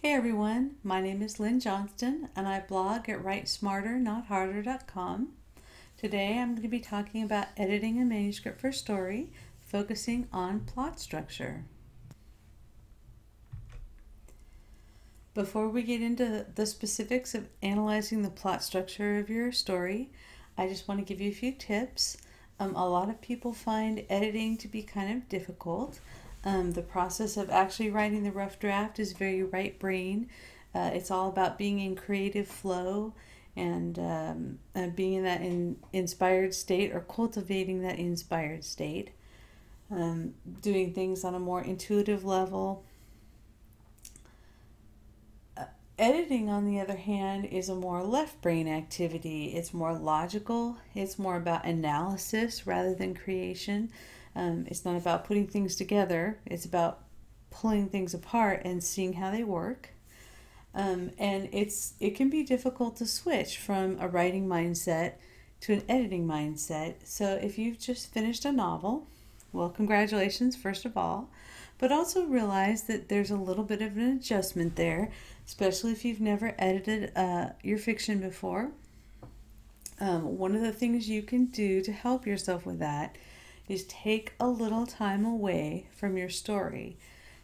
Hey everyone, my name is Lynn Johnston and I blog at writesmarternotharder.com. Today I'm going to be talking about editing a manuscript for a story, focusing on plot structure. Before we get into the specifics of analyzing the plot structure of your story, I just want to give you a few tips. A lot of people find editing to be kind of difficult. The process of actually writing the rough draft is very right brain. It's all about being in creative flow and being in that inspired state or cultivating that inspired state. Doing things on a more intuitive level. Editing, on the other hand, is a more left brain activity. It's more logical. It's more about analysis rather than creation. It's not about putting things together. It's about pulling things apart and seeing how they work. And it can be difficult to switch from a writing mindset to an editing mindset. So if you've just finished a novel, well, congratulations, first of all. But also realize that there's a little bit of an adjustment there, especially if you've never edited your fiction before. One of the things you can do to help yourself with that is take a little time away from your story.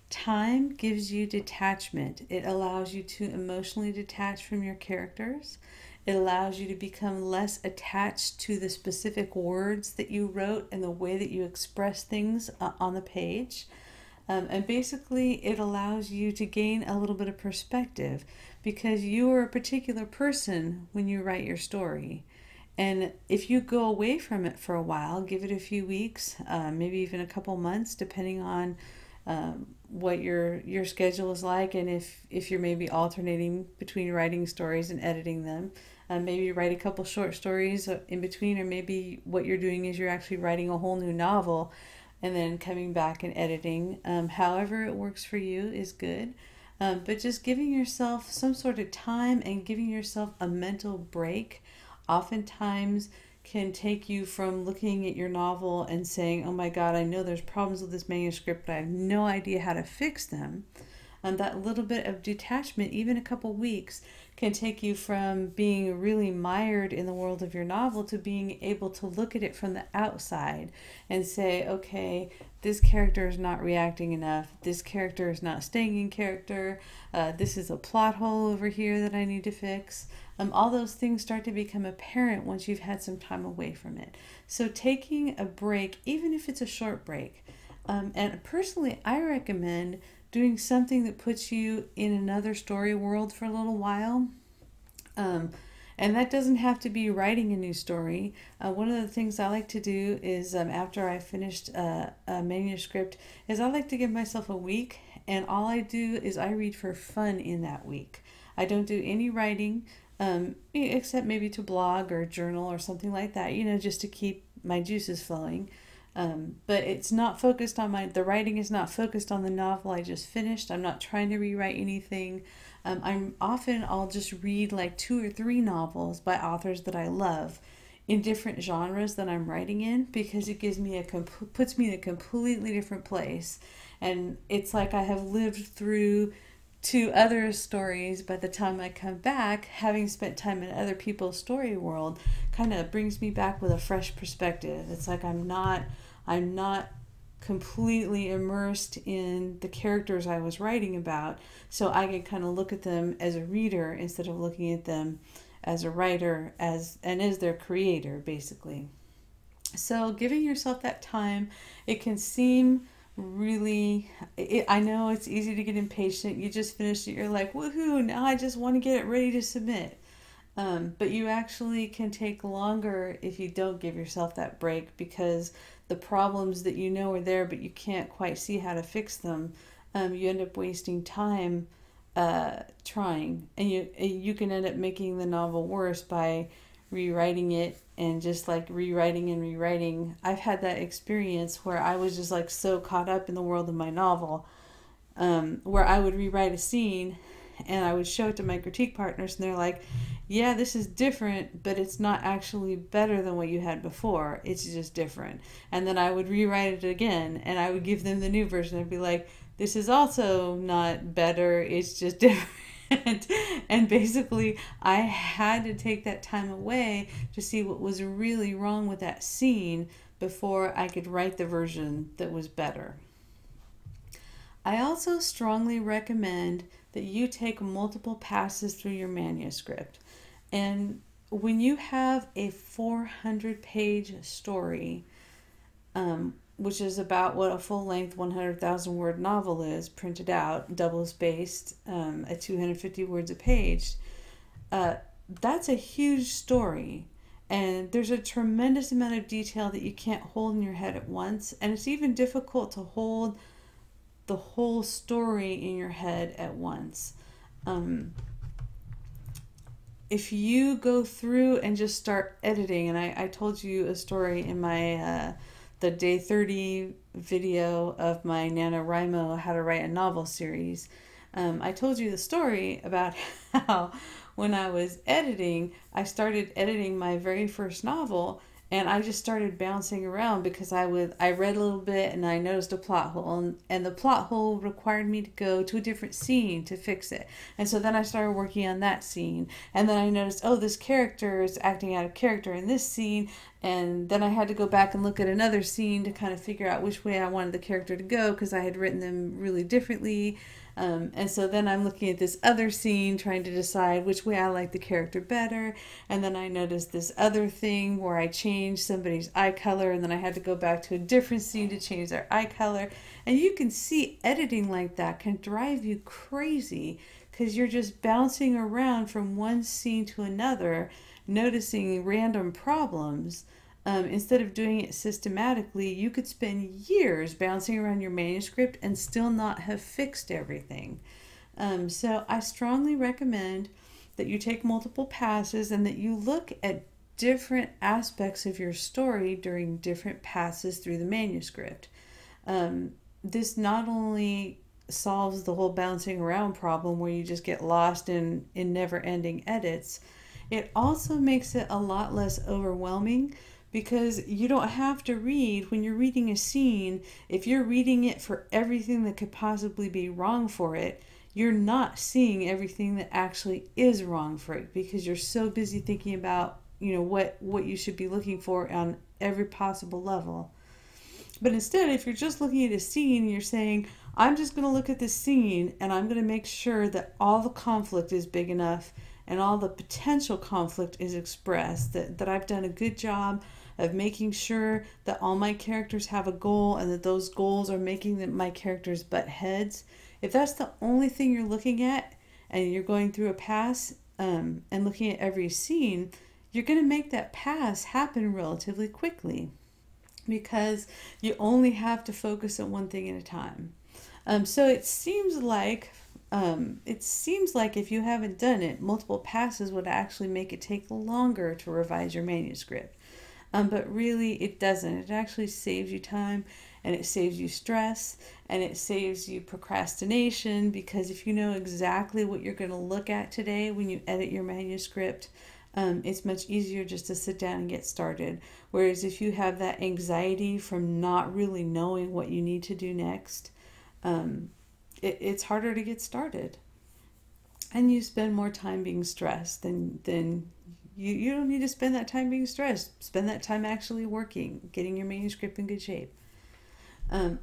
Time gives you detachment. It allows you to emotionally detach from your characters. It allows you to become less attached to the specific words that you wrote and the way that you express things on the page. And basically, it allows you to gain a little bit of perspective because you are a particular person when you write your story. And if you go away from it for a while, give it a few weeks, maybe even a couple months, depending on what your schedule is like, and if you're maybe alternating between writing stories and editing them. Maybe write a couple short stories in between, or maybe what you're doing is you're actually writing a whole new novel and then coming back and editing. However it works for you is good. But just giving yourself some sort of time and giving yourself a mental break oftentimes can take you from looking at your novel and saying, oh my God, I know there's problems with this manuscript, but I have no idea how to fix them. And that little bit of detachment, even a couple weeks, can take you from being really mired in the world of your novel to being able to look at it from the outside and say, okay, this character is not reacting enough. This character is not staying in character. This is a plot hole over here that I need to fix. All those things start to become apparent once you've had some time away from it. So taking a break, even if it's a short break, and personally, I recommend doing something that puts you in another story world for a little while. And that doesn't have to be writing a new story. One of the things I like to do is after I finished a manuscript is I like to give myself a week, and all I do is I read for fun in that week. I don't do any writing except maybe to blog or journal or something like that, just to keep my juices flowing. But it's not focused on the writing is not focused on the novel I just finished. I'm not trying to rewrite anything. I'll just read like 2 or 3 novels by authors that I love in different genres that I'm writing in, because it gives me puts me in a completely different place. And it's like I have lived through 2 other stories by the time I come back. Having spent time in other people's story world kind of brings me back with a fresh perspective. It's like I'm not completely immersed in the characters I was writing about, so I can kind of look at them as a reader instead of looking at them as a writer as their creator, basically. So giving yourself that time, it can seem really, I know it's easy to get impatient. You just finished it, you're like, woohoo, now I just want to get it ready to submit. But you actually can take longer if you don't give yourself that break, because the problems that you know are there but you can't quite see how to fix them, you end up wasting time trying, and you can end up making the novel worse by rewriting it and just like rewriting and rewriting. I've had that experience where I was just like so caught up in the world of my novel, where I would rewrite a scene and I would show it to my critique partners and they're like, yeah, this is different, but it's not actually better than what you had before. It's just different. And then I would rewrite it again and I would give them the new version. I'd be like, This is also not better, it's just different. And basically, I had to take that time away to see what was really wrong with that scene before I could write the version that was better. I also strongly recommend that you take multiple passes through your manuscript. And when you have a 400-page story, which is about what a full-length 100,000 word novel is, printed out, double-spaced, at 250 words a page, that's a huge story. And there's a tremendous amount of detail that you can't hold in your head at once. And it's even difficult to hold the whole story in your head at once. If you go through and just start editing, and I told you a story in my the day 30 video of my NaNoWriMo How to Write a Novel series, I told you the story about how when I was editing, I started editing my very first novel, and I just started bouncing around because I read a little bit and I noticed a plot hole, and the plot hole required me to go to a different scene to fix it. And so then I started working on that scene, and then I noticed, oh, this character is acting out of character in this scene, and then I had to go back and look at another scene to kind of figure out which way I wanted the character to go because I had written them really differently. And so then I'm looking at this other scene trying to decide which way I like the character better. And then I noticed this other thing where I changed somebody's eye color, and then I had to go back to a different scene to change their eye color. And you can see editing like that can drive you crazy because you're just bouncing around from one scene to another, noticing random problems. Instead of doing it systematically, you could spend years bouncing around your manuscript and still not have fixed everything. So I strongly recommend that you take multiple passes and that you look at different aspects of your story during different passes through the manuscript. This not only solves the whole bouncing around problem where you just get lost in never-ending edits, it also makes it a lot less overwhelming, because you don't have to read, when you're reading a scene, if you're reading it for everything that could possibly be wrong for it, you're not seeing everything that actually is wrong for it because you're so busy thinking about, what you should be looking for on every possible level. But instead, if you're just looking at a scene and you're saying, I'm just going to look at this scene and I'm going to make sure that all the conflict is big enough and all the potential conflict is expressed, that I've done a good job of making sure that all my characters have a goal and that those goals are making my characters butt heads. If that's the only thing you're looking at and you're going through a pass and looking at every scene, you're going to make that pass happen relatively quickly because you only have to focus on one thing at a time. So it seems like if you haven't done it, multiple passes would actually make it take longer to revise your manuscript. But really it doesn't. It actually saves you time, and it saves you stress, and it saves you procrastination, because if you know exactly what you're going to look at today when you edit your manuscript, it's much easier just to sit down and get started. Whereas if you have that anxiety from not really knowing what you need to do next, it's harder to get started. And you spend more time being stressed than you don't need to spend that time being stressed. Spend that time actually working, getting your manuscript in good shape.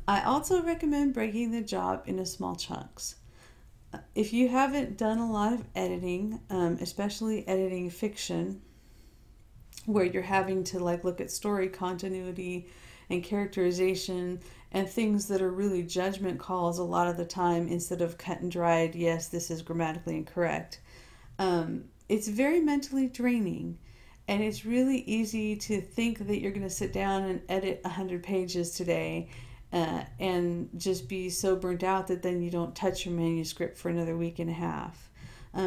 I also recommend breaking the job into small chunks. If you haven't done a lot of editing, especially editing fiction, where you're having to look at story continuity and characterization and things that are really judgment calls a lot of the time instead of cut and dried, yes, this is grammatically incorrect. It's very mentally draining, and it's really easy to think that you're going to sit down and edit 100 pages today and just be so burnt out that then you don't touch your manuscript for another week and a half.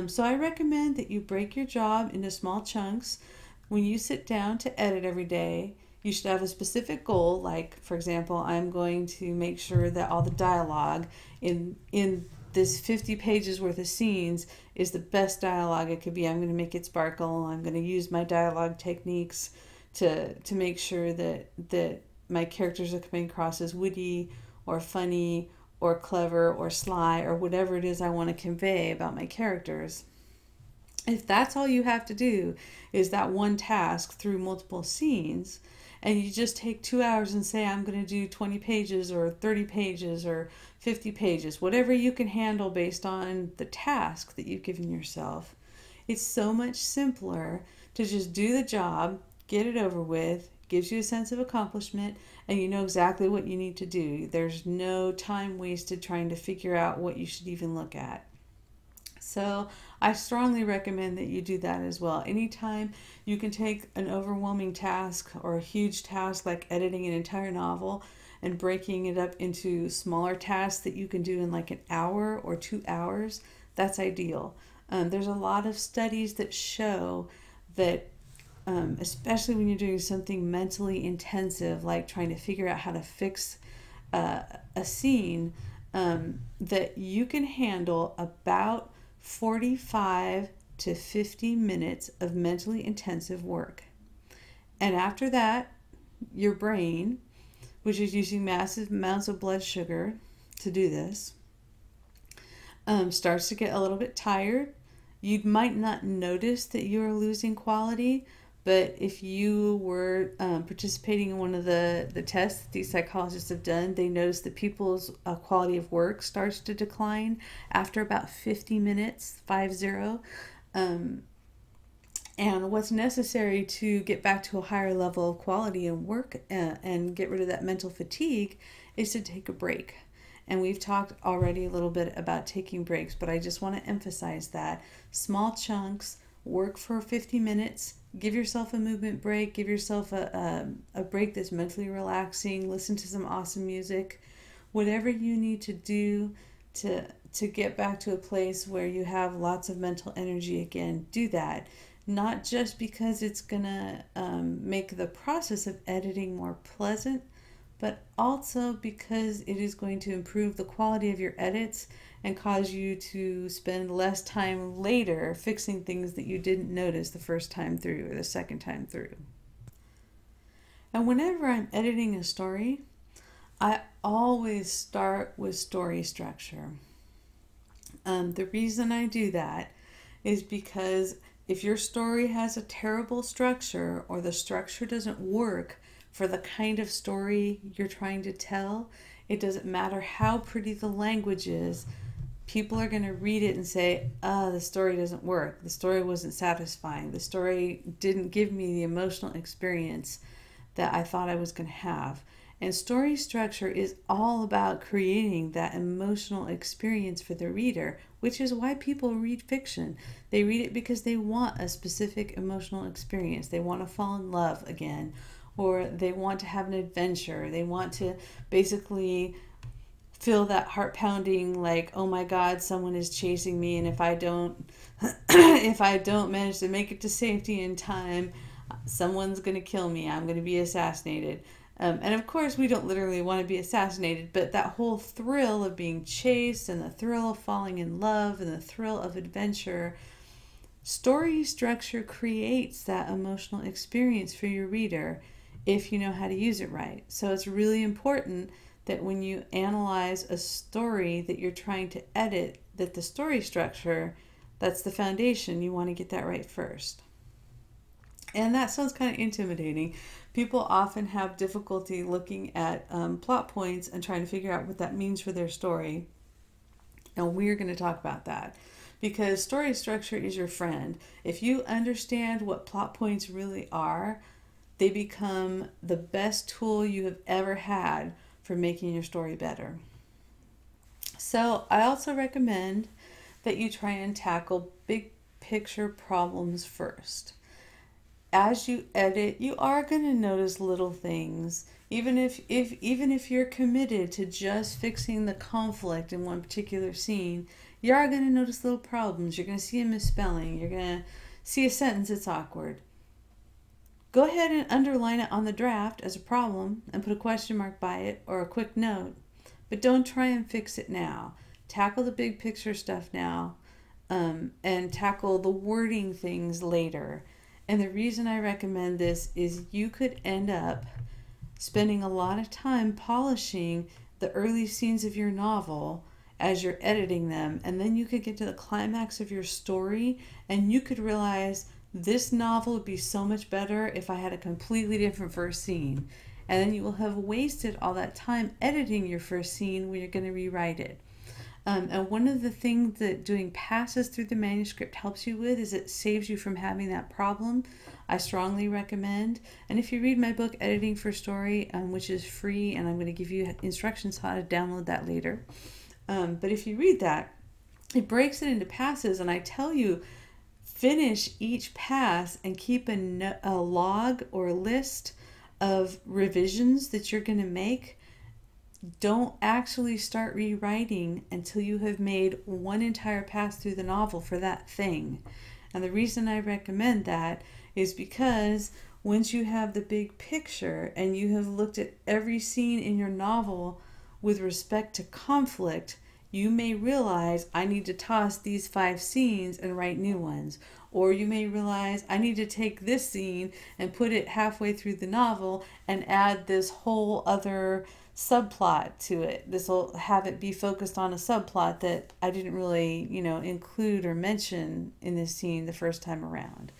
So I recommend that you break your job into small chunks. When you sit down to edit every day, you should have a specific goal, like, for example, I'm going to make sure that all the dialogue in this 50 pages worth of scenes is the best dialogue it could be. I'm going to make it sparkle. I'm going to use my dialogue techniques to make sure that my characters are coming across as witty or funny or clever or sly or whatever it is I want to convey about my characters. If that's all you have to do is that one task through multiple scenes, and you just take 2 hours and say, I'm going to do 20 pages or 30 pages or 50 pages, whatever you can handle based on the task that you've given yourself, it's so much simpler to just do the job, get it over with, gives you a sense of accomplishment, and you know exactly what you need to do. There's no time wasted trying to figure out what you should even look at. So I strongly recommend that you do that as well. Anytime you can take an overwhelming task or a huge task like editing an entire novel and breaking it up into smaller tasks that you can do in like an hour or 2 hours, that's ideal. There's a lot of studies that show that especially when you're doing something mentally intensive like trying to figure out how to fix a scene, that you can handle about 45 to 50 minutes of mentally intensive work. And after that, your brain, which is using massive amounts of blood sugar to do this, starts to get a little bit tired. You might not notice that you are losing quality, but if you were participating in one of the tests that these psychologists have done, they notice that people's quality of work starts to decline after about 50 minutes, 50. And what's necessary to get back to a higher level of quality in work and get rid of that mental fatigue is to take a break. And we've talked already a little bit about taking breaks, but I just want to emphasize that small chunks, work for 50 minutes, give yourself a movement break, give yourself a break that's mentally relaxing, listen to some awesome music, whatever you need to do to get back to a place where you have lots of mental energy again, do that. Not just because it's gonna make the process of editing more pleasant, but also because it is going to improve the quality of your edits and cause you to spend less time later fixing things that you didn't notice the first time through or the second time through. And whenever I'm editing a story, I always start with story structure. The reason I do that is because if your story has a terrible structure or the structure doesn't work for the kind of story you're trying to tell, it doesn't matter how pretty the language is, people are going to read it and say, the story doesn't work. The story wasn't satisfying. The story didn't give me the emotional experience that I thought I was going to have. And story structure is all about creating that emotional experience for the reader, which is why people read fiction. They read it because they want a specific emotional experience. They want to fall in love again, or they want to have an adventure. They want to basically feel that heart pounding, like, oh my God, someone is chasing me, and if I don't if I don't manage to make it to safety in time, someone's going to kill me. I'm going to be assassinated. And of course, we don't literally want to be assassinated, but that whole thrill of being chased and the thrill of falling in love and the thrill of adventure, story structure creates that emotional experience for your reader if you know how to use it right. So it's really important that when you analyze a story that you're trying to edit, that the story structure, that's the foundation. You want to get that right first. And that sounds kind of intimidating. People often have difficulty looking at plot points and trying to figure out what that means for their story. And we're going to talk about that because story structure is your friend. If you understand what plot points really are, they become the best tool you have ever had for making your story better. So I also recommend that you try and tackle big picture problems first. As you edit, you are going to notice little things. Even if you're committed to just fixing the conflict in one particular scene, you are going to notice little problems. You're going to see a misspelling. You're going to see a sentence that's awkward. Go ahead and underline it on the draft as a problem and put a question mark by it or a quick note. But don't try and fix it now. Tackle the big picture stuff now, and tackle the wording things later. And the reason I recommend this is you could end up spending a lot of time polishing the early scenes of your novel as you're editing them, and then you could get to the climax of your story and you could realize this novel would be so much better if I had a completely different first scene. And then you will have wasted all that time editing your first scene when you're going to rewrite it. And one of the things that doing passes through the manuscript helps you with is it saves you from having that problem. I strongly recommend. And if you read my book, Editing for Story, which is free, and I'm going to give you instructions how to download that later. But if you read that, it breaks it into passes, and I tell you, finish each pass and keep a log or a list of revisions that you're going to make. Don't actually start rewriting until you have made one entire pass through the novel for that thing. And the reason I recommend that is because once you have the big picture and you have looked at every scene in your novel with respect to conflict, you may realize I need to toss these 5 scenes and write new ones. Or you may realize I need to take this scene and put it halfway through the novel and add this whole other subplot to it. This will have it be focused on a subplot that I didn't really, include or mention in this scene the first time around.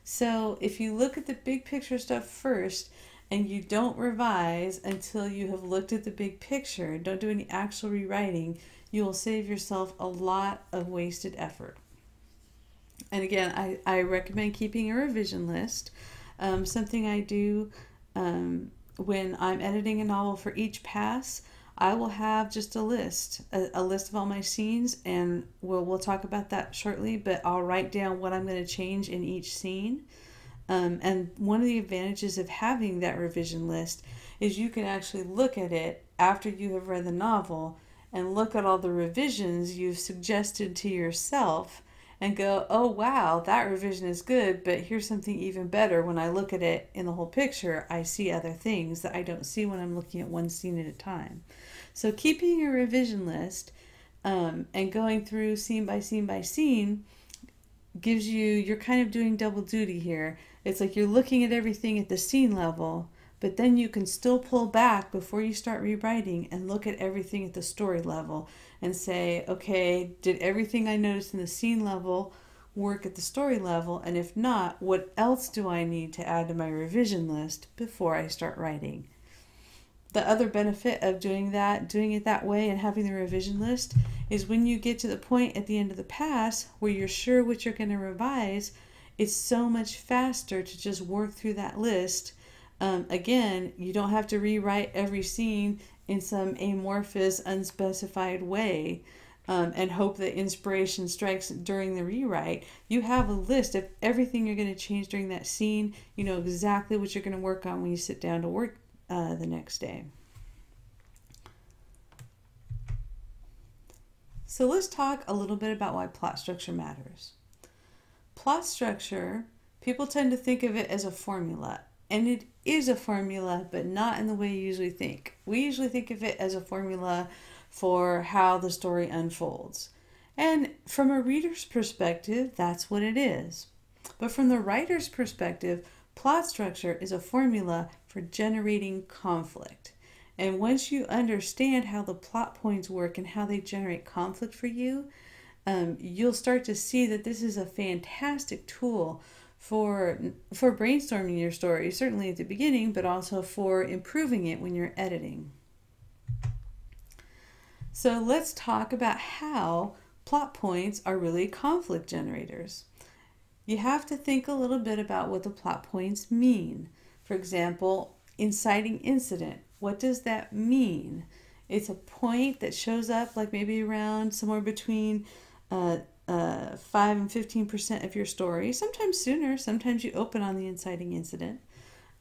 So if you look at the big picture stuff first and you don't revise until you have looked at the big picture, don't do any actual rewriting, you will save yourself a lot of wasted effort. And again, I recommend keeping a revision list. Something I do when I'm editing a novel, for each pass, I will have just a list of all my scenes, and we'll talk about that shortly, but I'll write down what I'm going to change in each scene. And one of the advantages of having that revision list is you can actually look at it after you have read the novel and look at all the revisions you've suggested to yourself and go, oh wow, that revision is good, but here's something even better. When I look at it in the whole picture, I see other things that I don't see when I'm looking at one scene at a time. So keeping a revision list and going through scene by scene by scene gives you're kind of doing double duty here. It's like you're looking at everything at the scene level, but then you can still pull back before you start rewriting and look at everything at the story level and say, okay, did everything I noticed in the scene level work at the story level? And if not, what else do I need to add to my revision list before I start writing? The other benefit of doing it that way and having the revision list is when you get to the point at the end of the pass where you're sure what you're going to revise, it's so much faster to just work through that list. Again, you don't have to rewrite every scene in some amorphous, unspecified way and hope that inspiration strikes during the rewrite. You have a list of everything you're going to change during that scene. You know exactly what you're going to work on when you sit down to work the next day. So let's talk a little bit about why plot structure matters. Plot structure, people tend to think of it as a formula. And it is a formula, but not in the way you usually think. We usually think of it as a formula for how the story unfolds. And from a reader's perspective, that's what it is. But from the writer's perspective, plot structure is a formula for generating conflict. And once you understand how the plot points work and how they generate conflict for you, you'll start to see that this is a fantastic tool for brainstorming your story, certainly at the beginning, but also for improving it when you're editing. So let's talk about how plot points are really conflict generators. You have to think a little bit about what the plot points mean. For example, inciting incident. What does that mean? It's a point that shows up like maybe around somewhere between 5 and 15% of your story. Sometimes sooner, sometimes you open on the inciting incident.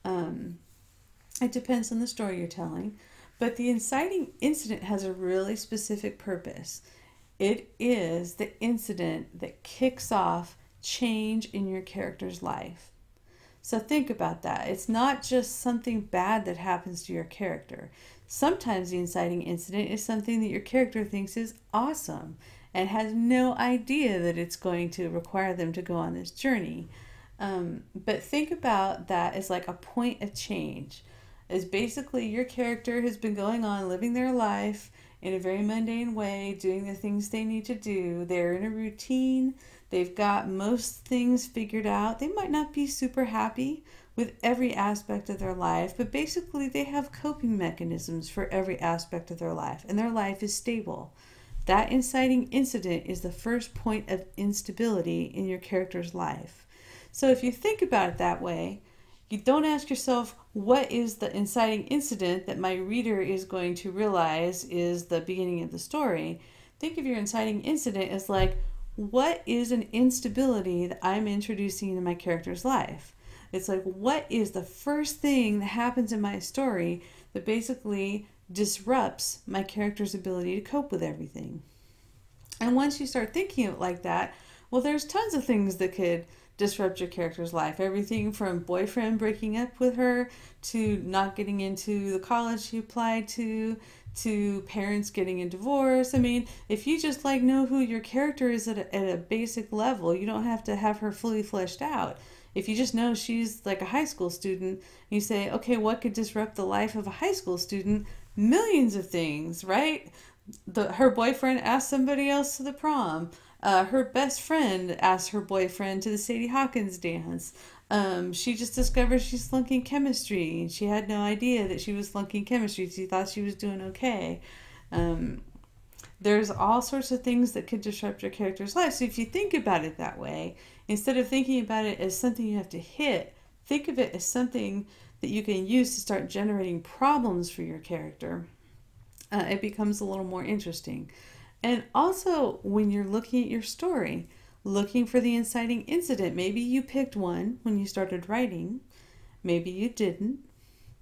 It depends on the story you're telling. But the inciting incident has a really specific purpose. It is the incident that kicks off change in your character's life. So think about that. It's not just something bad that happens to your character. Sometimes the inciting incident is something that your character thinks is awesome and has no idea that it's going to require them to go on this journey. But think about that as like a point of change. is basically your character has been going on living their life in a very mundane way, doing the things they need to do. They're in a routine. They've got most things figured out. They might not be super happy with every aspect of their life, but basically they have coping mechanisms for every aspect of their life, and their life is stable. That inciting incident is the first point of instability in your character's life. So if you think about it that way, you don't ask yourself, what is the inciting incident that my reader is going to realize is the beginning of the story? Think of your inciting incident as like, what is an instability that I'm introducing into my character's life? It's like, what is the first thing that happens in my story that basically disrupts my character's ability to cope with everything? And once you start thinking of it like that, well, there's tons of things that could disrupt your character's life. Everything from boyfriend breaking up with her, to not getting into the college she applied to parents getting a divorce. I mean, if you just like know who your character is at a basic level, you don't have to have her fully fleshed out. If you just know she's like a high school student, you say, okay, what could disrupt the life of a high school student? Millions of things, right? Her boyfriend asked somebody else to the prom. Her best friend asked her boyfriend to the Sadie Hawkins dance. She just discovered she's flunking chemistry. She had no idea that she was flunking chemistry. She thought she was doing okay. There's all sorts of things that could disrupt your character's life. So if you think about it that way, instead of thinking about it as something you have to hit, think of it as something that you can use to start generating problems for your character. It becomes a little more interesting. And also, when you're looking at your story, looking for the inciting incident, maybe you picked one when you started writing, maybe you didn't,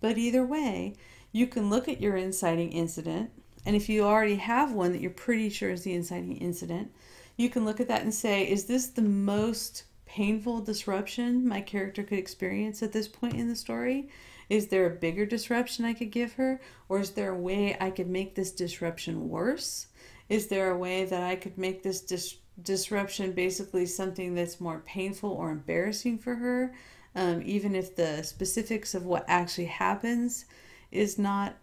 but either way, you can look at your inciting incident, and if you already have one that you're pretty sure is the inciting incident, you can look at that and say, is this the most painful disruption my character could experience at this point in the story? Is there a bigger disruption I could give her? Or is there a way I could make this disruption worse? Is there a way that I could make this disruption basically something that's more painful or embarrassing for her? Even if the specifics of what actually happens is not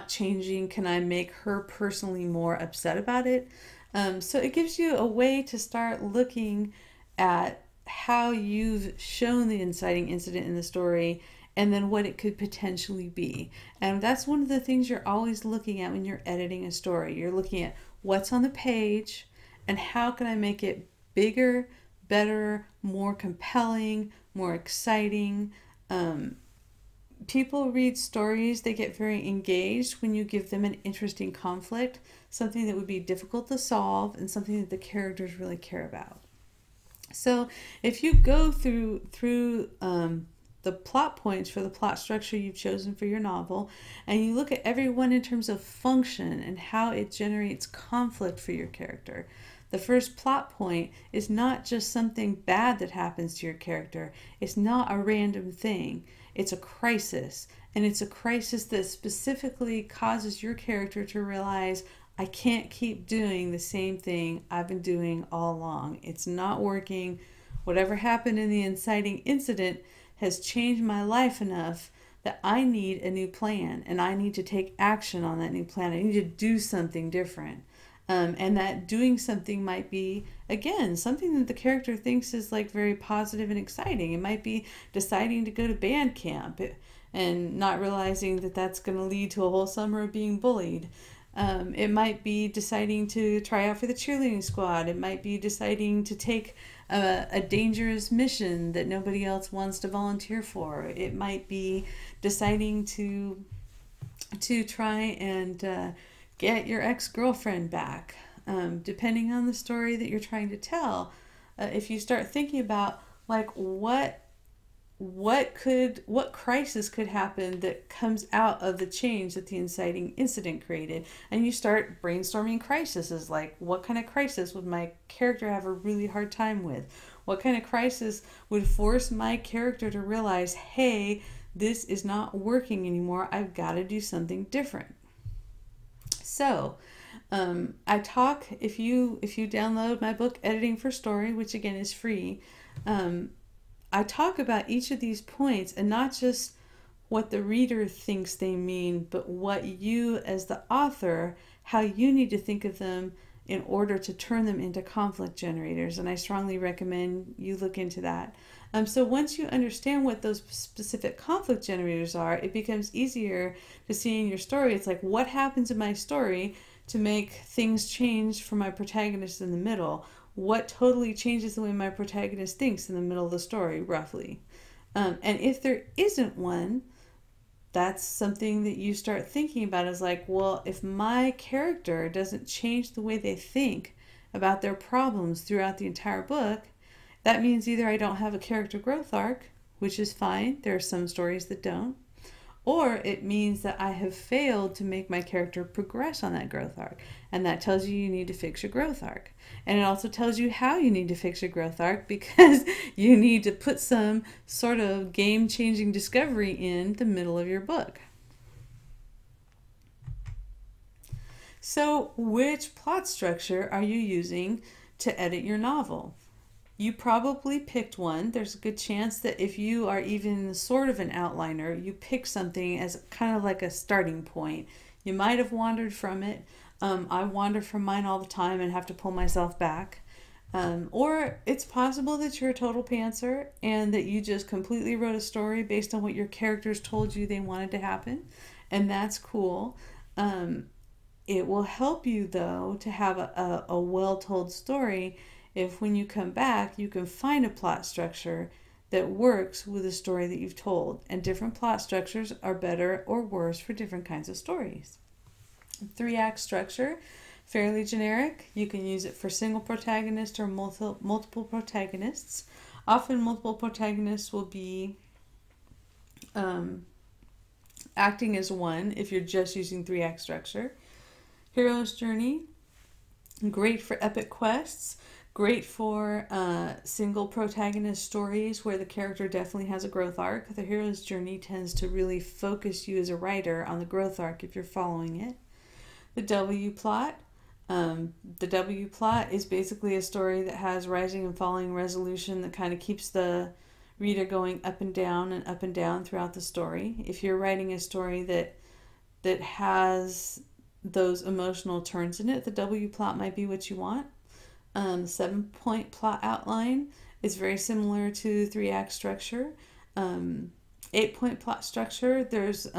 changing, can I make her personally more upset about it? So it gives you a way to start looking at how you've shown the inciting incident in the story and then what it could potentially be. And that's one of the things you're always looking at when you're editing a story. You're looking at what's on the page and how can I make it bigger, better, more compelling, more exciting. People read stories, they get very engaged when you give them an interesting conflict, something that would be difficult to solve and something that the characters really care about. So if you go through the plot points for the plot structure you've chosen for your novel, and you look at every one in terms of function and how it generates conflict for your character, the first plot point is not just something bad that happens to your character. It's not a random thing. It's a crisis. And it's a crisis that specifically causes your character to realize, I can't keep doing the same thing I've been doing all along. It's not working. Whatever happened in the inciting incident has changed my life enough that I need a new plan, and I need to take action on that new plan. I need to do something different. And that doing something might be, again, something that the character thinks is like very positive and exciting. It might be deciding to go to band camp and not realizing that that's going to lead to a whole summer of being bullied. It might be deciding to try out for the cheerleading squad. It might be deciding to take a dangerous mission that nobody else wants to volunteer for. It might be deciding to try and get your ex-girlfriend back. Depending on the story that you're trying to tell, if you start thinking about like what crisis could happen that comes out of the change that the inciting incident created, and you start brainstorming crises, like what kind of crisis would my character have a really hard time with? What kind of crisis would force my character to realize, hey, this is not working anymore, I've got to do something different. So I talk, if you download my book Editing for Story, which again is free, I talk about each of these points, and not just what the reader thinks they mean, but what you as the author, how you need to think of them in order to turn them into conflict generators. And I strongly recommend you look into that. So once you understand what those specific conflict generators are, it becomes easier to see in your story. It's like, what happens in my story to make things change for my protagonist in the middle? What totally changes the way my protagonist thinks in the middle of the story, roughly? And if there isn't one, that's something that you start thinking about, is like, well, if my character doesn't change the way they think about their problems throughout the entire book, that means either I don't have a character growth arc, which is fine. There are some stories that don't. Or it means that I have failed to make my character progress on that growth arc. And that tells you need to fix your growth arc. And it also tells you how you need to fix your growth arc, because you need to put some sort of game-changing discovery in the middle of your book. So, which plot structure are you using to edit your novel? You probably picked one. There's a good chance that if you are even sort of an outliner, you pick something as kind of like a starting point. You might have wandered from it. I wander from mine all the time and have to pull myself back. Or it's possible that you're a total pantser and that you just completely wrote a story based on what your characters told you they wanted to happen. And that's cool. It will help you, though, to have a well-told story if when you come back, you can find a plot structure that works with the story that you've told. And different plot structures are better or worse for different kinds of stories. 3-act structure, fairly generic. You can use it for single protagonist or multiple protagonists. Often multiple protagonists will be acting as one if you're just using 3-act structure. Hero's journey, great for epic quests. Great for single protagonist stories where the character definitely has a growth arc. The hero's journey tends to really focus you as a writer on the growth arc if you're following it. The W plot. The W plot is basically a story that has rising and falling resolution that kind of keeps the reader going up and down throughout the story. If you're writing a story that has those emotional turns in it, the W plot might be what you want. 7-point plot outline is very similar to 3-act structure. 8-point plot structure, there's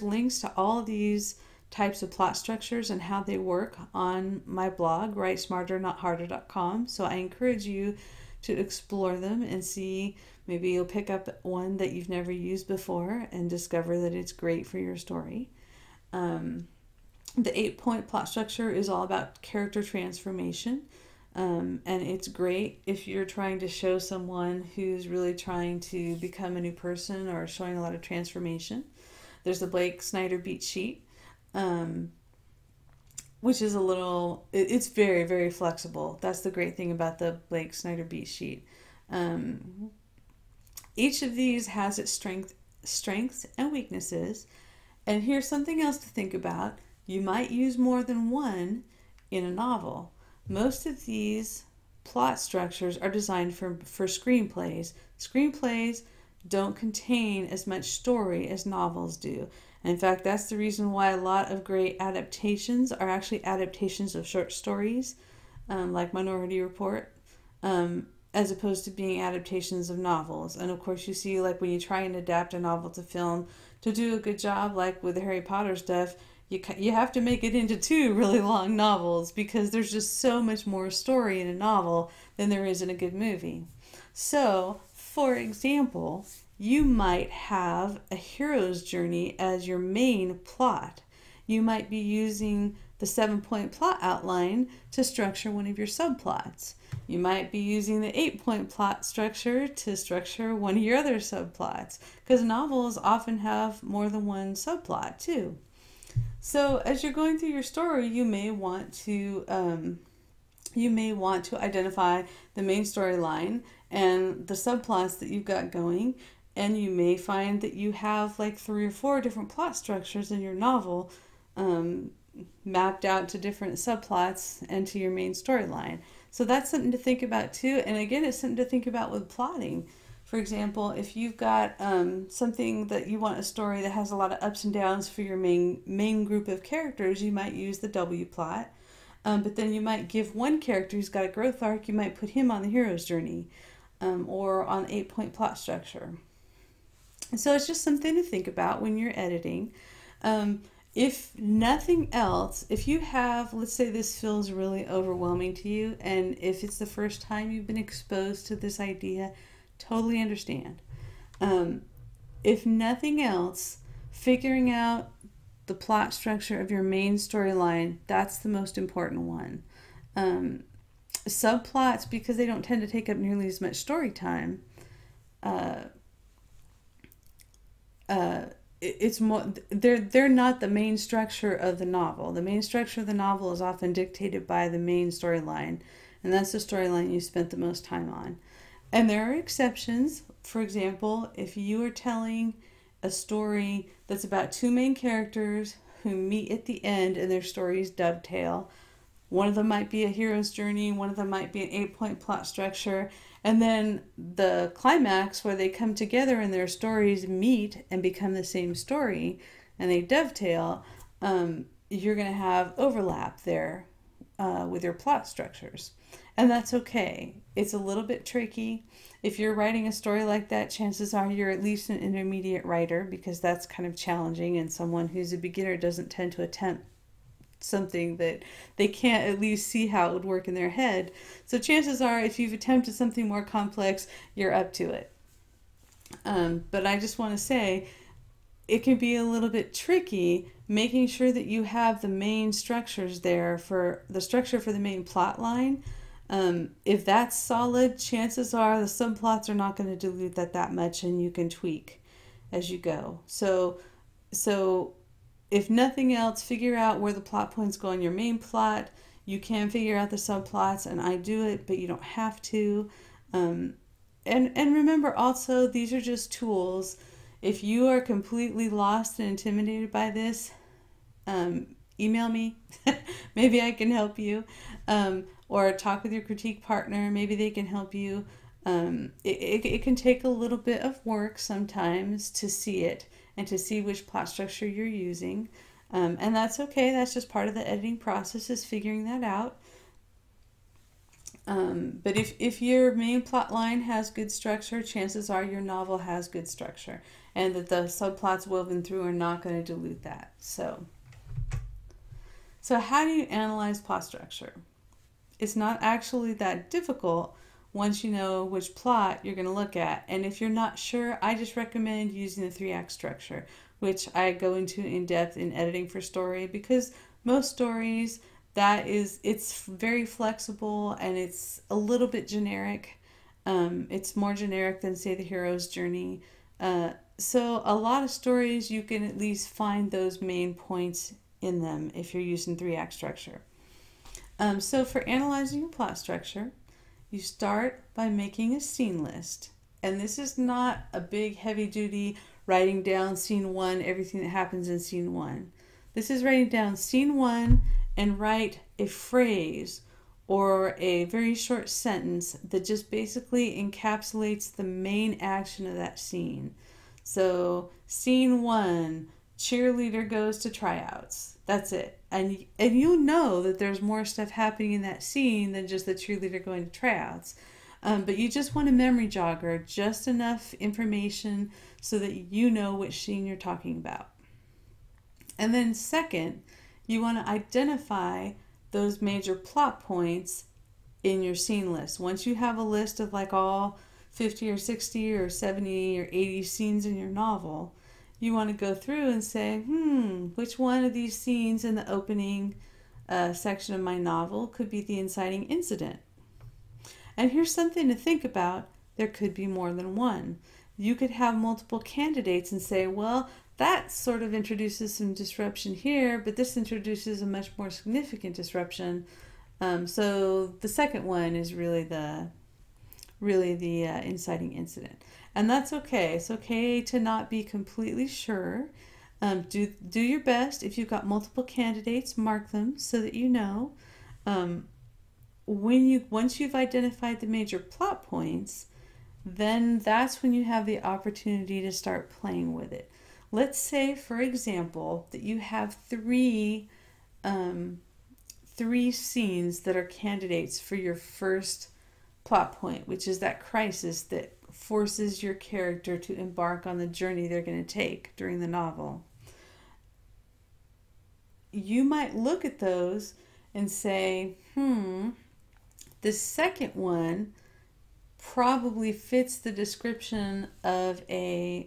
links to all of these types of plot structures and how they work on my blog, writesmarternotharder.com. So I encourage you to explore them and see, maybe you'll pick up one that you've never used before and discover that it's great for your story. The 8-point plot structure is all about character transformation. And it's great if you're trying to show someone who's really trying to become a new person or showing a lot of transformation. There's the Blake Snyder beat sheet, which is it's very, very flexible. That's the great thing about the Blake Snyder beat sheet. Each of these has its strengths and weaknesses. And here's something else to think about. You might use more than one in a novel. Most of these plot structures are designed for screenplays. Screenplays don't contain as much story as novels do. And in fact, that's the reason why a lot of great adaptations are actually adaptations of short stories, like Minority Report, as opposed to being adaptations of novels. And of course, you see, like when you try and adapt a novel to film, to do a good job, like with the Harry Potter stuff, you have to make it into 2 really long novels because there's just so much more story in a novel than there is in a good movie. So, for example, you might have a hero's journey as your main plot. You might be using the 7-point plot outline to structure one of your subplots. You might be using the 8-point plot structure to structure one of your other subplots, because novels often have more than one subplot too. So as you're going through your story, you may want to identify the main storyline and the subplots that you've got going, and you may find that you have like 3 or 4 different plot structures in your novel mapped out to different subplots and to your main storyline. So that's something to think about too. And again, it's something to think about with plotting. For example, if you've got something that you want a story that has a lot of ups and downs for your main group of characters, you might use the W plot. But then you might give one character who's got a growth arc, you might put him on the hero's journey, or on 8-point plot structure. And so it's just something to think about when you're editing. If nothing else, if you have, let's say this feels really overwhelming to you, and if it's the first time you've been exposed to this idea, totally understand. If nothing else, figuring out the plot structure of your main storyline, that's the most important one. Subplots, because they don't tend to take up nearly as much story time, it's more, they're not the main structure of the novel. The main structure of the novel is often dictated by the main storyline, and that's the storyline you spent the most time on. And there are exceptions. For example, if you are telling a story that's about two main characters who meet at the end and their stories dovetail, one of them might be a hero's journey, one of them might be an 8-point plot structure, and then the climax where they come together and their stories meet and become the same story and they dovetail, you're going to have overlap there with your plot structures. And that's okay. It's a little bit tricky. If you're writing a story like that, chances are you're at least an intermediate writer, because that's kind of challenging, and someone who's a beginner doesn't tend to attempt something that they can't at least see how it would work in their head. So chances are, if you've attempted something more complex, you're up to it. But I just want to say, it can be a little bit tricky making sure that you have the main structures there for the structure for the main plot line. If that's solid, chances are the subplots are not going to dilute that much, and you can tweak as you go. So if nothing else, figure out where the plot points go in your main plot. You can figure out the subplots, and I do it, but you don't have to. And remember also, these are just tools. If you are completely lost and intimidated by this, email me. Maybe I can help you. Or talk with your critique partner. Maybe they can help you. It can take a little bit of work sometimes to see it and to see which plot structure you're using. And that's okay. That's just part of the editing process, is figuring that out. But if your main plot line has good structure, chances are your novel has good structure, and that the subplots woven through are not going to dilute that. So how do you analyze plot structure? It's not actually that difficult once you know which plot you're going to look at. And if you're not sure, I just recommend using the 3-act structure, which I go into in depth in editing for story, because most stories, it's very flexible and it's a little bit generic. It's more generic than, say, the hero's journey. So a lot of stories, you can at least find those main points in them if you're using 3-act structure. So for analyzing your plot structure, you start by making a scene list. And this is not a big heavy-duty writing down scene 1, everything that happens in scene 1. This is writing down scene 1 and write a phrase or a very short sentence that just basically encapsulates the main action of that scene. So scene 1, cheerleader goes to tryouts. That's it. And you know that there's more stuff happening in that scene than just the cheerleader going to tryouts. But you just want a memory jogger, just enough information so that you know which scene you're talking about. And then second, you want to identify those major plot points in your scene list. Once you have a list of like all 50 or 60 or 70 or 80 scenes in your novel, you want to go through and say, which one of these scenes in the opening section of my novel could be the inciting incident? And here's something to think about. There could be more than one. You could have multiple candidates and say, well, that sort of introduces some disruption here, but this introduces a much more significant disruption. So the second one is really the inciting incident. And that's okay. It's okay to not be completely sure. Do your best. If you've got multiple candidates, mark them so that you know. Once you've identified the major plot points, then that's when you have the opportunity to start playing with it. Let's say, for example, that you have three scenes that are candidates for your first plot point, which is that crisis that forces your character to embark on the journey they're going to take during the novel. You might look at those and say, the second one probably fits the description of a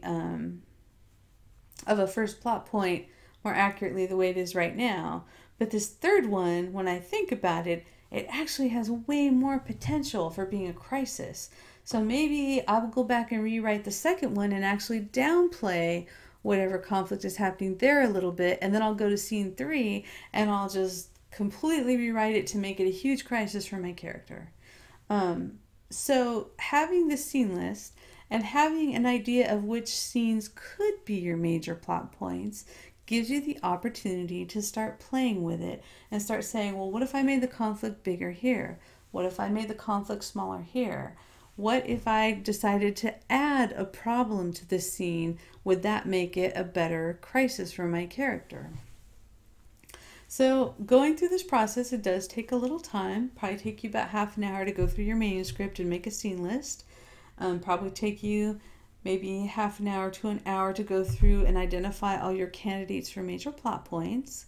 first plot point more accurately the way it is right now. But this third one, when I think about it, it actually has way more potential for being a crisis. So maybe I will go back and rewrite the second one and actually downplay whatever conflict is happening there a little bit, and then I'll go to scene 3 and I'll just completely rewrite it to make it a huge crisis for my character. So having the scene list and having an idea of which scenes could be your major plot points gives you the opportunity to start playing with it and start saying, well, what if I made the conflict bigger here? What if I made the conflict smaller here? What if I decided to add a problem to this scene? Would that make it a better crisis for my character? So going through this process, it does take a little time. Probably take you about half an hour to go through your manuscript and make a scene list. Probably take you maybe half an hour to an hour to go through and identify all your candidates for major plot points.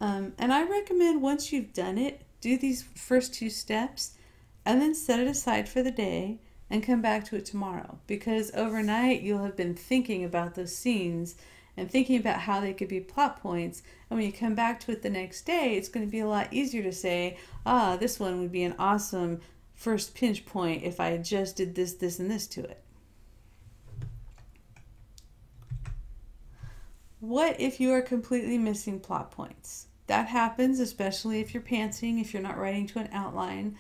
And I recommend once you've done it, do these first 2 steps and then set it aside for the day and come back to it tomorrow. Because overnight you'll have been thinking about those scenes and thinking about how they could be plot points. And when you come back to it the next day, it's going to be a lot easier to say, this one would be an awesome first pinch point if I just did this, this, and this to it. What if you are completely missing plot points? That happens, especially if you're pantsing, if you're not writing to an outline.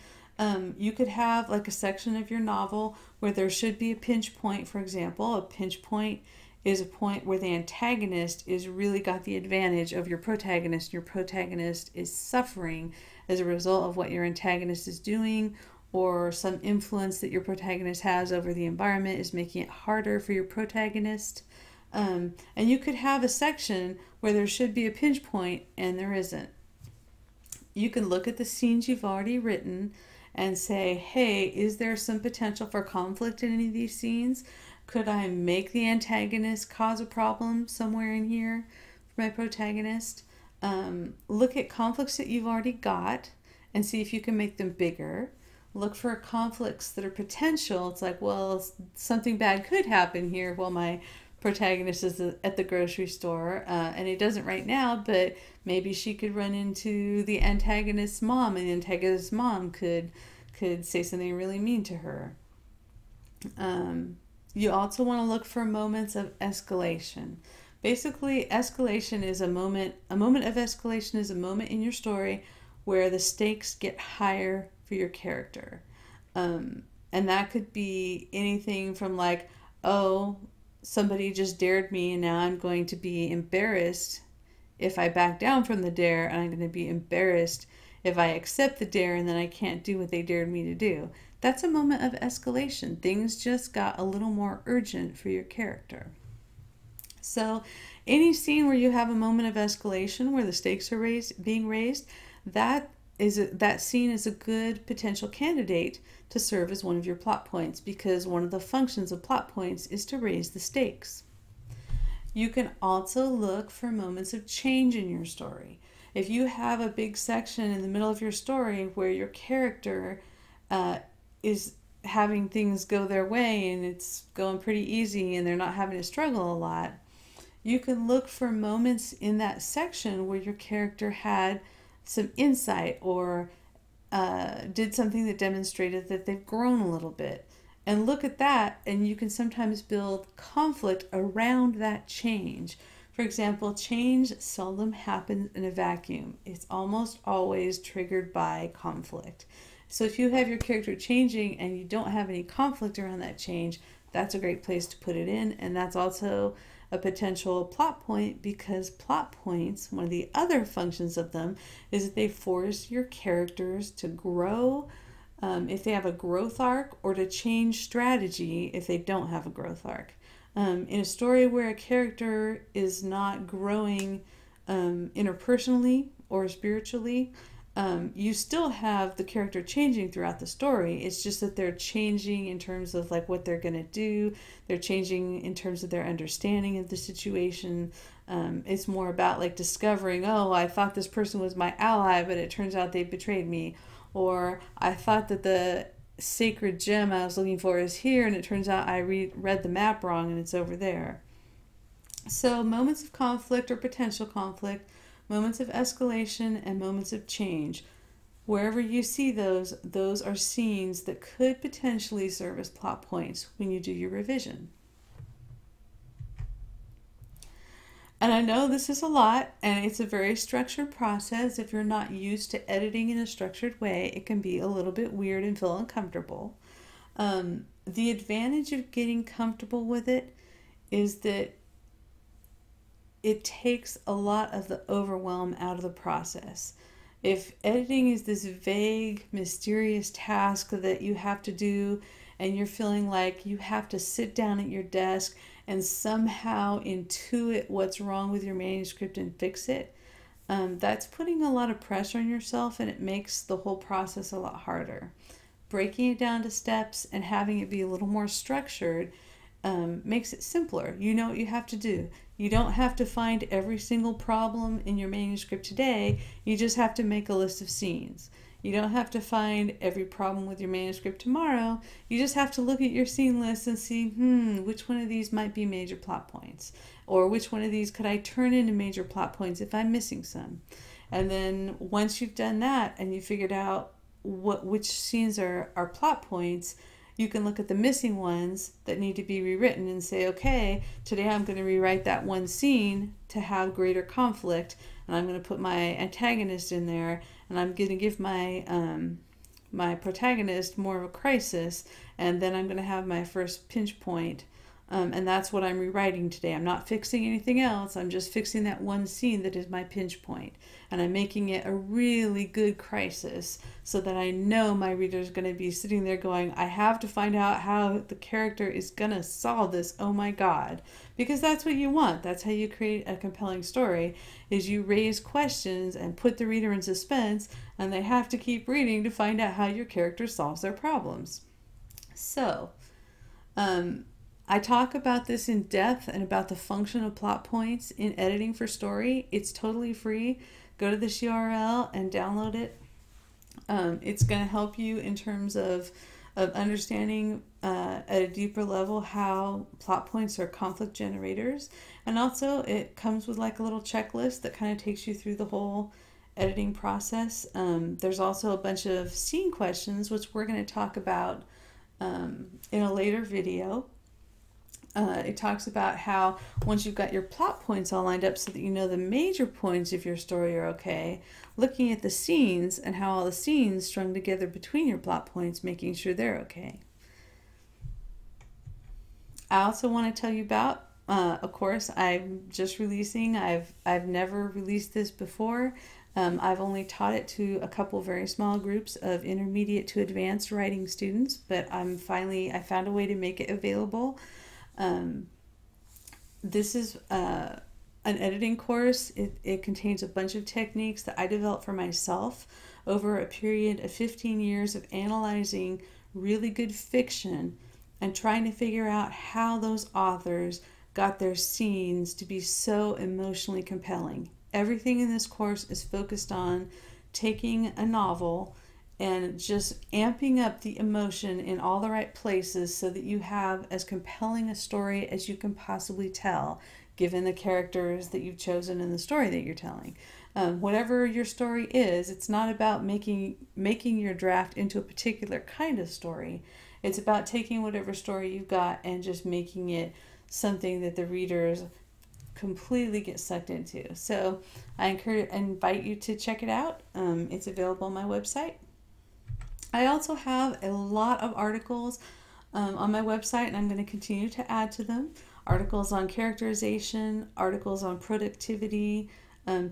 You could have like a section of your novel where there should be a pinch point, for example. A pinch point is a point where the antagonist is really got the advantage of your protagonist. Your protagonist is suffering as a result of what your antagonist is doing, or some influence that your protagonist has over the environment is making it harder for your protagonist. And you could have a section where there should be a pinch point and there isn't. You can look at the scenes you've already written and say, hey, is there some potential for conflict in any of these scenes? Could I make the antagonist cause a problem somewhere in here for my protagonist? Look at conflicts that you've already got and see if you can make them bigger. Look for conflicts that are potential. It's like, well, something bad could happen here while my protagonist is at the grocery store, and it doesn't right now, but maybe she could run into the antagonist's mom, and the antagonist's mom could say something really mean to her. You also want to look for moments of escalation. Basically, escalation is a moment of escalation is a moment in your story where the stakes get higher for your character. And that could be anything from like, oh, somebody just dared me and now I'm going to be embarrassed if I back down from the dare, and I'm going to be embarrassed if I accept the dare and then I can't do what they dared me to do. That's a moment of escalation. Things just got a little more urgent for your character. So any scene where you have a moment of escalation, where the stakes are being raised, that scene is a good potential candidate to serve as one of your plot points, because one of the functions of plot points is to raise the stakes. You can also look for moments of change in your story. If you have a big section in the middle of your story where your character is having things go their way and it's going pretty easy and they're not having to struggle a lot, you can look for moments in that section where your character had some insight or did something that demonstrated that they've grown a little bit. And look at that, and you can sometimes build conflict around that change. For example, change seldom happens in a vacuum. It's almost always triggered by conflict. So if you have your character changing and you don't have any conflict around that change, that's a great place to put it in. And that's also a potential plot point, because plot points, one of the other functions of them is that they force your characters to grow if they have a growth arc, or to change strategy if they don't have a growth arc. In a story where a character is not growing interpersonally or spiritually, you still have the character changing throughout the story. It's just that they're changing in terms of like what they're going to do. They're changing in terms of their understanding of the situation. It's more about like discovering, oh, I thought this person was my ally, but it turns out they betrayed me. Or I thought that the sacred gem I was looking for is here, and it turns out I read the map wrong and it's over there. So moments of conflict or potential conflict, moments of escalation, and moments of change. Wherever you see those are scenes that could potentially serve as plot points when you do your revision. And I know this is a lot, and it's a very structured process. If you're not used to editing in a structured way, it can be a little bit weird and feel uncomfortable. The advantage of getting comfortable with it is that it takes a lot of the overwhelm out of the process. If editing is this vague, mysterious task that you have to do, and you're feeling like you have to sit down at your desk and somehow intuit what's wrong with your manuscript and fix it, that's putting a lot of pressure on yourself, and it makes the whole process a lot harder. Breaking it down to steps and having it be a little more structured makes it simpler. You know what you have to do. You don't have to find every single problem in your manuscript today. You just have to make a list of scenes. You don't have to find every problem with your manuscript tomorrow. You just have to look at your scene list and see, which one of these might be major plot points? Or which one of these could I turn into major plot points if I'm missing some? And then once you've done that and you figured out which scenes are plot points, you can look at the missing ones that need to be rewritten and say, okay, today I'm going to rewrite that one scene to have greater conflict, and I'm going to put my antagonist in there, and I'm going to give my my protagonist more of a crisis, and then I'm going to have my first pinch point. And that's what I'm rewriting today. I'm not fixing anything else. I'm just fixing that one scene that is my pinch point. And I'm making it a really good crisis so that I know my reader is going to be sitting there going, I have to find out how the character is going to solve this. Oh my God. Because that's what you want. That's how you create a compelling story, is you raise questions and put the reader in suspense, and they have to keep reading to find out how your character solves their problems. So, I talk about this in depth and about the function of plot points in editing for story. It's totally free. Go to this URL and download it. It's going to help you in terms of understanding at a deeper level how plot points are conflict generators. And also it comes with like a little checklist that kind of takes you through the whole editing process. There's also a bunch of scene questions, which we're going to talk about in a later video. It talks about how once you've got your plot points all lined up so that you know the major points of your story are okay, looking at the scenes and how all the scenes strung together between your plot points, making sure they're okay. I also want to tell you about a course I'm just releasing. I've never released this before. I've only taught it to a couple very small groups of intermediate to advanced writing students, but I found a way to make it available. This is an editing course. It contains a bunch of techniques that I developed for myself over a period of 15 years of analyzing really good fiction and trying to figure out how those authors got their scenes to be so emotionally compelling. Everything in this course is focused on taking a novel and just amping up the emotion in all the right places so that you have as compelling a story as you can possibly tell, given the characters that you've chosen in the story that you're telling. Whatever your story is, it's not about making your draft into a particular kind of story. It's about taking whatever story you've got and just making it something that the readers completely get sucked into. So I invite you to check it out. It's available on my website. I also have a lot of articles on my website, and I'm going to continue to add to them. Articles on characterization, articles on productivity,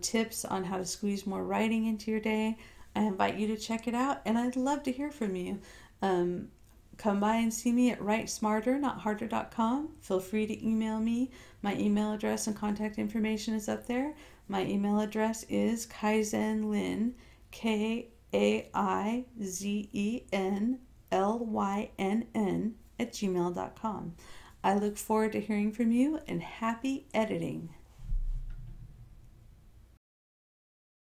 tips on how to squeeze more writing into your day. I invite you to check it out, and I'd love to hear from you. Come by and see me at writesmarternotharder.com. Feel free to email me. My email address and contact information is up there. My email address is kaizenlynn, KAIZENLYNN @gmail.com. I look forward to hearing from you, and happy editing.